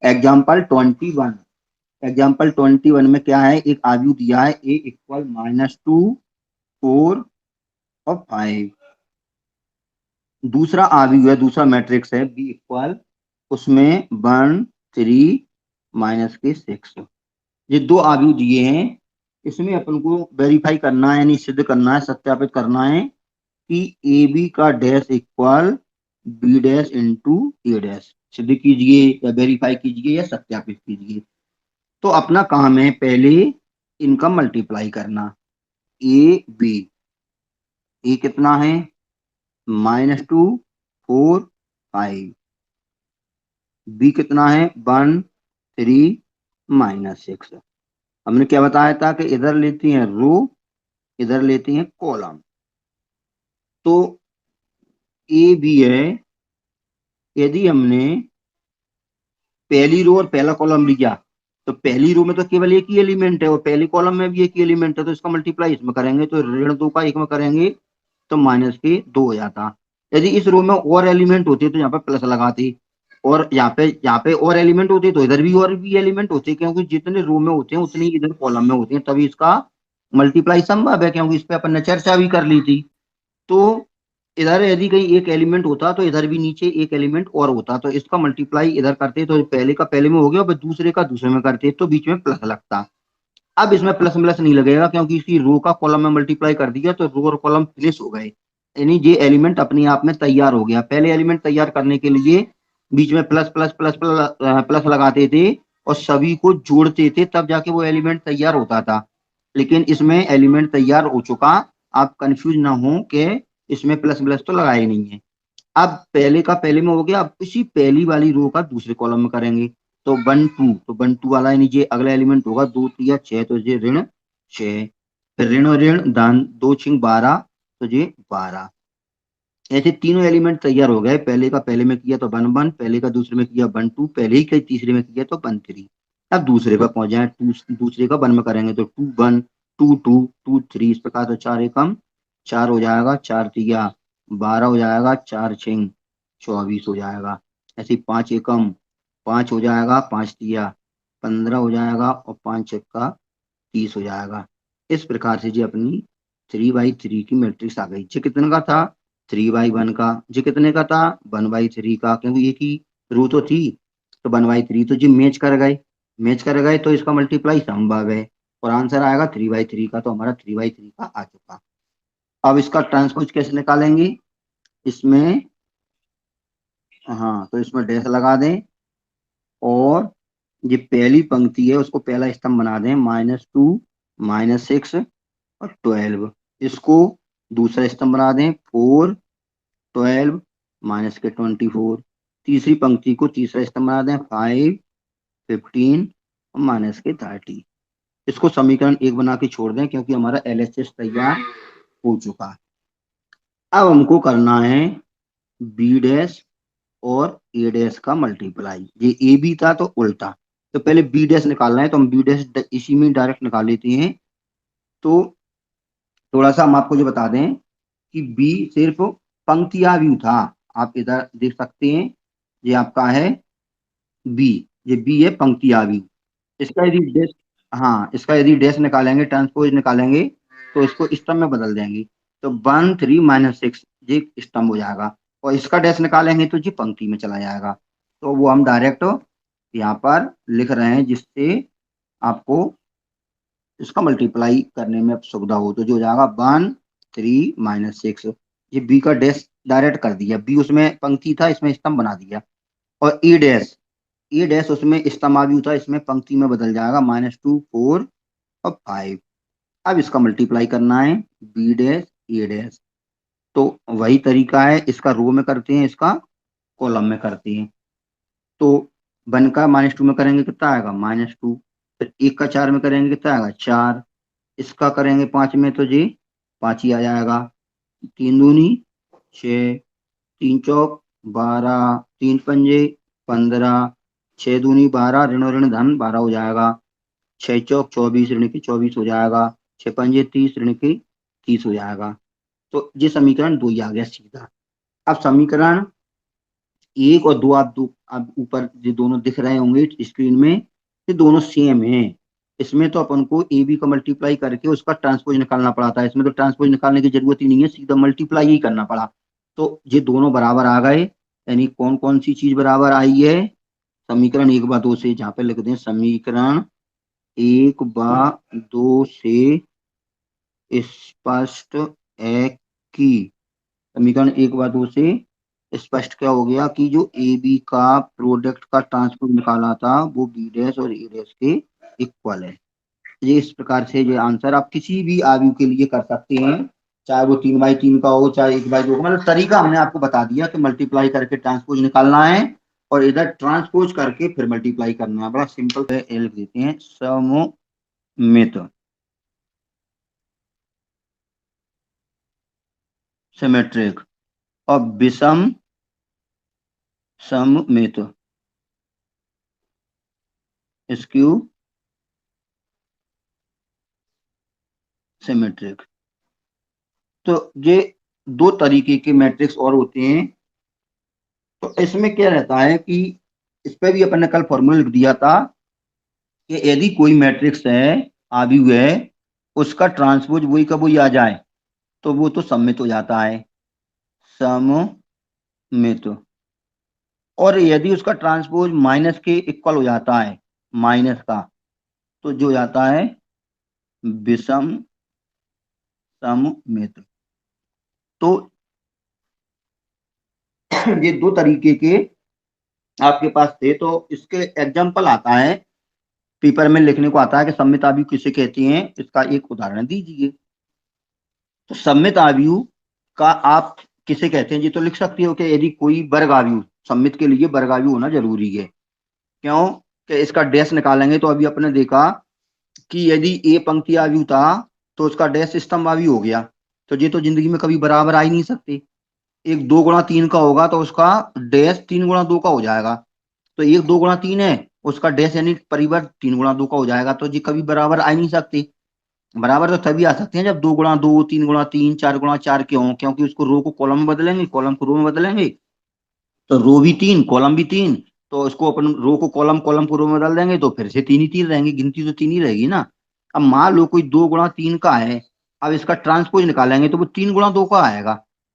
Example 21। Example 21 में क्या है, एक आयु दिया है ए इक्वल -2, 4 और 5। दूसरा आयु है, दूसरा मैट्रिक्स है बी इक्वल, उसमें 1, 3 -6। ये दो आयु दिए हैं, इसमें अपन को वेरीफाई करना है, यानी सिद्ध करना है, सत्यापित करना है कि ए बी का dash equal B dash into A dash. सिद्ध कीजिए या वेरीफाई कीजिए या सत्यापित कीजिए। तो अपना काम है पहले इनका मल्टीप्लाई करना। ए बी, ए कितना है -2, 4, 5। बी कितना है 1, 3 -6। हमने क्या बताया था कि इधर लेती हैं रो, इधर लेती हैं कॉलम। तो ए बी है, यदि हमने पहली रो और पहला कॉलम लिया तो पहली रो में तो केवल एक ही एलिमेंट है और पहली कॉलम में भी एक ही एलिमेंट है, तो इसका मल्टीप्लाई इसमें करेंगे तो ऋण 2 का 1 में करेंगे तो -2 हो जाता। यदि इस रो में और एलिमेंट होते तो यहाँ पे प्लस लगाते, और यहाँ पे और एलिमेंट होते तो इधर भी और भी एलिमेंट होते, क्योंकि जितने रो में होते हैं उतने ही इधर कॉलम में होते हैं, तभी इसका मल्टीप्लाई संभव है, क्योंकि इस पे अपन ने चर्चा भी कर ली थी। तो इधर यदि कहीं एक एलिमेंट होता तो इधर भी नीचे एक एलिमेंट और होता, तो इसका मल्टीप्लाई इधर करते तो पहले का पहले में हो गया और दूसरे का दूसरे में करते तो बीच में प्लस लगता। अब इसमें प्लस प्लस नहीं लगेगा, क्योंकि इसकी रो का कॉलम में मल्टीप्लाई कर दिया तो रो और कॉलम फिनिश हो गए, यानी ये एलिमेंट अपने आप में तैयार हो गया। पहले एलिमेंट तैयार करने के लिए बीच में plus plus plus plus plus लगाते थे और सभी को जोड़ते थे, तब जाके वो एलिमेंट तैयार होता था। लेकिन इसमें एलिमेंट तैयार हो चुका, आप कंफ्यूज ना हो कि इसमें प्लस प्लस तो लगाए नहीं है। अब पहले का पहले में हो गया, अब इसी पहली वाली रो का दूसरे कॉलम में करेंगे तो 1, 2, तो 1, 2 वाला यानी ये अगला एलिमेंट होगा 2, 3 6, तो ये ऋण 6। फिर ऋण और ऋण धन 2, 6 12, तो ये 12। ऐसे तीनों एलिमेंट तैयार हो गए, पहले का पहले में किया तो 1, 1, पहले का दूसरे में किया 1, 2, पहले ही का तीसरे में किया तो 1, 3। अब दूसरे पर पहुंच जाए, दूसरे का 1 में करेंगे तो 2, 1, 2, 2, 2, 3, इस प्रकार तो 4 एकम 4 हो जाएगा, 4 तिया 12 हो जाएगा, 4 6 24 हो जाएगा। ऐसे 5 एकम 5 हो जाएगा, 5 तिया 15 हो जाएगा और 5 छक्का 30 हो जाएगा। इस प्रकार से जी अपनी 3/3 की मैट्रिक्स आ गई। जी कितने का था 3/1 का, जी कितने का था 1/3 का, क्योंकि एक ही रो तो थी तो 1/3, तो जी मैच कर गए तो इसका मल्टीप्लाई संभव है और आंसर आएगा 3/3 का, तो हमारा 3/3 का आ चुका। अब इसका ट्रांसपोज कैसे निकालेंगे, इसमें हाँ तो इसमें डैश लगा दें और ये पहली पंक्ति है उसको पहला स्तंभ बना दें, -2 -6 और 12। इसको दूसरा स्तंभ बना दें 4 12 -24। तीसरी पंक्ति को तीसरा स्तंभ बना दें 5 15 और -30। इसको समीकरण 1 बना के छोड़ दें, क्योंकि हमारा एलएचएस तैयार हो चुका। अब हमको करना है बी डैश और ए डैश का मल्टीप्लाई। ये ए बी था तो उल्टा, तो पहले बी डैश निकालना है तो हम बी डैश इसी में डायरेक्ट निकाल लेते हैं। तो थोड़ा सा हम आपको जो बता दें कि बी सिर्फ पंक्तियां व्यू था, आप इधर देख सकते हैं, ये आपका है बी, ये बी है पंक्तियां व्यू। इसका यदि डैश, हाँ इसका यदि डैश निकालेंगे ट्रांसपोज निकालेंगे तो इसको स्तंभ में बदल देंगे, तो 1 3 -6 ये स्तंभ हो जाएगा, और इसका डैश निकालेंगे तो ये पंक्ति में चला जाएगा। तो वो हम डायरेक्ट यहाँ पर लिख रहे हैं जिससे आपको इसका मल्टीप्लाई करने में सुविधा हो, तो जो हो जाएगा 1 3 -6। ये बी का डैश डायरेक्ट कर दिया, बी उसमें पंक्ति था इसमें स्तंभ बना दिया, और ए डैश उसमें स्तंभाव्यू था इसमें पंक्ति में बदल जाएगा, -2 4 और 5। अब इसका मल्टीप्लाई करना है बी डैश ए डैश, तो वही तरीका है, इसका रो में करते हैं इसका कॉलम में करते हैं। तो 1 का -2 में करेंगे कितना आएगा -2, फिर 1 का 4 में करेंगे कितना आएगा 4, इसका करेंगे 5 में तो जी 5 ही आ जाएगा, 3 दूनी 6, 3 चौक 12, 3 पंजे 15, 6 दूनी 12, ऋण और ऋण धन 12 हो जाएगा, 6 चौक 24, ऋण की 24 हो जाएगा, 6 पंजे 30, ऋण की 30 हो जाएगा। तो ये समीकरण 2 ही आ गया सीधा। अब समीकरण एक और दो, आप ऊपर जो दोनों दिख रहे होंगे स्क्रीन में, ये दोनों सेम है। इसमें तो अपन को ए बी का मल्टीप्लाई करके उसका ट्रांसपोज निकालना पड़ा था, इसमें तो ट्रांसपोज निकालने की जरूरत ही नहीं है, सीधा मल्टीप्लाई ही करना पड़ा। तो ये दोनों बराबर आ गए, यानी कौन कौन सी चीज बराबर आई है? समीकरण 1/2 से, जहाँ पे लिख दें समीकरण 1/2 से स्पष्ट है कि, समीकरण 1/2 से स्पष्ट क्या हो गया कि जो ए बी का प्रोडक्ट का ट्रांसपोज निकाला था वो बी डैश और ए डैश के इक्वल है। ये इस प्रकार से ये आंसर आप किसी भी आयु के लिए कर सकते हैं, चाहे वो 3/3 का हो, चाहे 1/2 का, मतलब तरीका हमने आपको बता दिया कि मल्टीप्लाई करके ट्रांसपोज निकालना है और इधर ट्रांसपोज करके फिर मल्टीप्लाई करना है। बड़ा सिंपल है, लिख देते हैं सममित, सिमेट्रिक और विषम सममित, स्क्यू सिमेट्रिक। तो ये दो तरीके के मैट्रिक्स और होते हैं। तो इसमें क्या रहता है कि इस पे भी अपन ने कल फॉर्मूला लिख दिया था कि यदि कोई मैट्रिक्स है, आव्यूह है, उसका ट्रांसपोज वही का वही आ जाए तो वो तो सममित हो जाता है, सममित। और यदि उसका ट्रांसपोज माइनस के इक्वल हो जाता है, माइनस का, तो जो जाता है विषम सममित। तो ये दो तरीके के आपके पास थे। तो इसके एग्जाम्पल आता है, पेपर में लिखने को आता है कि सममित आव्यूह किसे कहते हैं, इसका एक उदाहरण दीजिए। तो सममित आव्यूह का आप किसे कहते हैं, जी तो लिख सकते हो कि यदि कोई वर्ग आव्यूह, सममित के लिए वर्ग आव्यूह होना जरूरी है। क्यों? कि इसका डैश निकालेंगे तो अभी अपने देखा कि यदि ए पंक्ति आव्यूह था तो उसका डैश स्तंभ आव्यूह हो गया, तो ये तो जिंदगी में कभी बराबर आ ही नहीं सकते। एक 2 गुणा 3 का होगा तो उसका डैश 3 गुणा 2 का हो जाएगा। तो एक 2 गुणा 3 है, उसका डैश यानी परिवर्त 3 गुणा 2 का हो जाएगा, तो ये कभी बराबर आ ही नहीं सकते। बराबर तो तभी आ सकते हैं जब 2 गुणा 2, 3 गुणा 3, 4 गुणा 4 के हों, क्योंकि उसको रो को कॉलम में बदलेंगे, कॉलम को रो में बदलेंगे, तो रो भी 3 कॉलम भी 3, तो उसको अपन रो को कॉलम, कॉलम को रो में बदल देंगे तो फिर से 3 ही 3 रहेंगे, गिनती तो 3 ही रहेगी ना। अब मान लो कोई 2 गुणा 3 का है, अब इसका ट्रांसपोज निकालेंगे तो वो 3 गुणा 2 का आएगा,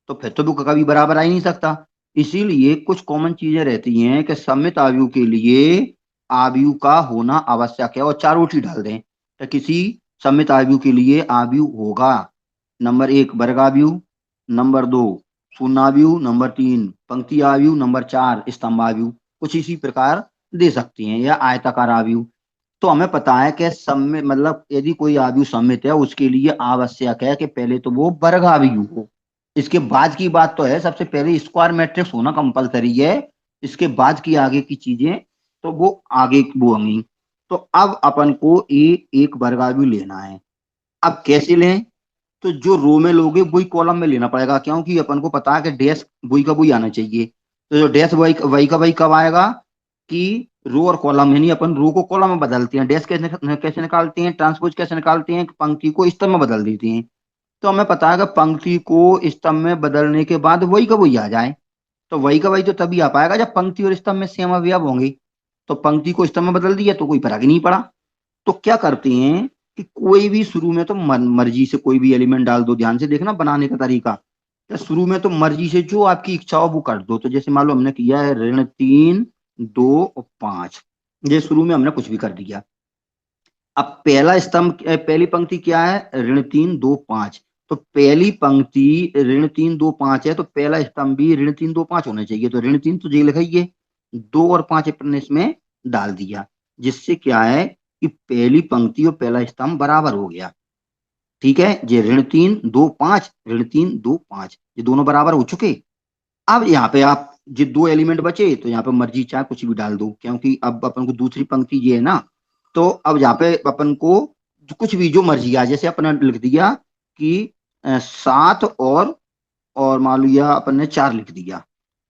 तो फिर तो वो कभी बराबर आ ही नहीं सकता। इसीलिए कुछ कॉमन चीजें रहती हैं कि सममित आव्यूह के लिए आव्यूह का होना आवश्यक है, और चारोटी डाल दें तो किसी सममित आव्यूह के लिए आव्यूह होगा नंबर 1 वर्गाव्यूह, नंबर 2 शून्याव्यूह, नंबर 3 पंक्ति आव्यूह, नंबर 4 स्तंभ आव्यूह। कुछ इसी प्रकार दे सकते हैं, या आयताकार आव्यूह। तो हमें पता है कि सममित मतलब यदि कोई आव्यूह सममित है उसके लिए आवश्यक है कि पहले तो वो वर्गाव्यूह हो। इसके बाद की बात तो है, सबसे पहले स्क्वायर मैट्रिक्स होना कंपलसरी है, इसके बाद की आगे की चीजें तो वो आगे वो होंगी। तो अब अपन को एक वर्गाव्यूह लेना है। अब कैसे लें? तो जो रो में लोगे वही कॉलम में लेना पड़ेगा, क्योंकि अपन को पता है कि डैश वही का वही आना चाहिए। तो जो डैश वही वही का वही कब आएगा कि रो और कॉलम, यानी अपन रो को कॉलम में बदलते हैं, डैश कैसे कैसे निकालते हैं, ट्रांसपोज कैसे निकालते हैं, पंक्ति को स्तंभ में बदल देते हैं। तो हमें पता है कि पंक्ति को स्तंभ में बदलने के बाद वही का वही आ जाए। तो वही का वही तो तभी आ पाएगा जब पंक्ति और स्तंभ में सेम अवयव होंगे। तो पंक्ति को स्तंभ में बदल दिया तो कोई फर्क ही नहीं पड़ा। तो क्या करते हैं कि कोई भी शुरू में तो मर्जी से कोई भी एलिमेंट डाल दो, ध्यान से देखना बनाने का तरीका। तो शुरू में तो मर्जी से जो आपकी इच्छा हो वो कर दो। तो जैसे मान लो हमने किया है ऋण 3 2 और 5, ये शुरू में हमने कुछ भी कर दिया। अब पहला स्तंभ पहली पंक्ति क्या है, ऋण 3 2 5। तो पहली पंक्ति ऋण 3 2 5 है, तो पहला स्तंभ भी ऋण 3 2 5 होना चाहिए। तो ऋण 3 तो ये लिखाइए, 2 और 5 अपन ने इसमें डाल दिया, जिससे क्या है कि पहली पंक्ति और पहला स्तंभ बराबर हो गया। ठीक है, ये ऋण 3 2 5, ऋण 3 2 5 ये दोनों बराबर हो चुके। अब यहाँ पे आप जो दो एलिमेंट बचे तो यहाँ पे मर्जी चाहे कुछ भी डाल दो, क्योंकि अब अपन को दूसरी पंक्ति ये है ना। तो अब यहाँ पे अपन को कुछ भी जो मर्जी आ, जैसे अपन ने लिख दिया कि 7 और मान लिया अपन ने 4 लिख दिया,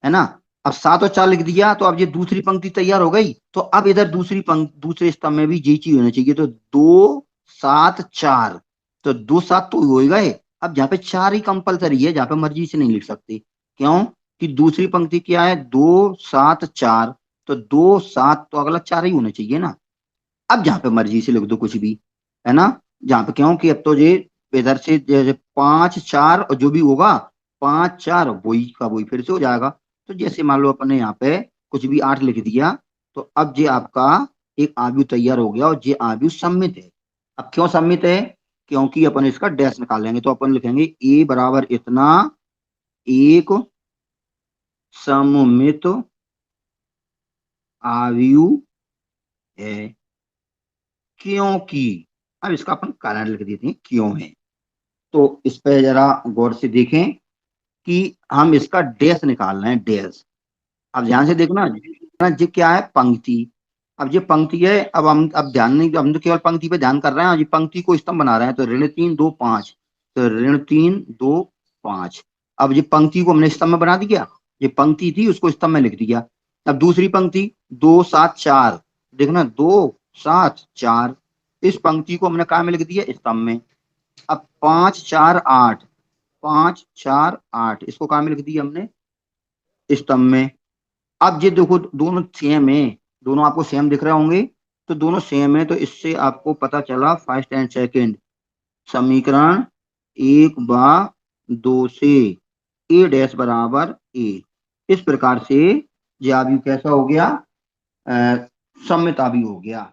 है ना। अब 7 और 4 लिख दिया तो अब ये दूसरी पंक्ति तैयार हो गई। तो अब इधर दूसरी पंक्ति दूसरे स्तंभ में भी यही चीज होनी चाहिए। तो 2 7 4, तो 2 7 तो हो ही गए। अब जहाँ पे 4 ही कंपलसरी है, जहाँ पे मर्जी से नहीं लिख सकते। क्यों? कि दूसरी पंक्ति क्या है, 2 7 4, तो 2 7 तो अगला 4 ही होना चाहिए ना। अब जहां पे मर्जी से लिख दो कुछ भी, है ना, जहां पे, क्योंकि अब तो ये इधर से 5 4 और जो भी होगा 5 4 वही का वही फिर से हो जाएगा। तो जैसे मान लो अपने यहाँ पे कुछ भी 8 लिख दिया, तो अब ये आपका एक आव्यूह तैयार हो गया और ये आव्यूह सममित है। अब क्यों सममित है, क्योंकि अपन इसका डैश निकाल लेंगे, तो अपन लिखेंगे ए बराबर इतना एक सममित आव्यूह है, क्योंकि, अब इसका अपन कारण लिख देते हैं क्यों है। तो इस पे जरा गौर से देखें कि हम इसका डैश निकाल रहे हैं, डैश। अब ध्यान से देखना, ये क्या है, पंक्ति। अब ये पंक्ति है, अब ध्यान नहीं, हम तो केवल पंक्ति पे ध्यान कर रहे हैं, ये पंक्ति को स्तंभ बना रहे हैं, तो ऋण 3 2 5, तो ऋण 3 2 5। अब ये पंक्ति को हमने स्तंभ में बना दिया, ये पंक्ति थी उसको स्तंभ में लिख दिया। अब दूसरी पंक्ति 2 7 4, देखना 2 7 4, इस पंक्ति को हमने कहाँ में लिख दिया, स्तंभ में। अब 5 4 8, 5 4 8, इसको कहाँ में लिख दिया हमने, स्तंभ में। अब ये देखो दोनों सेम है, दोनों आपको सेम दिख रहे होंगे, तो दोनों सेम है, तो इससे आपको पता चला फर्स्ट एंड सेकंड समीकरण 1/2 से ए डैश बराबर ए। इस प्रकार से ये आव्यूह कैसा हो गया, सममित आव्यूह हो गया।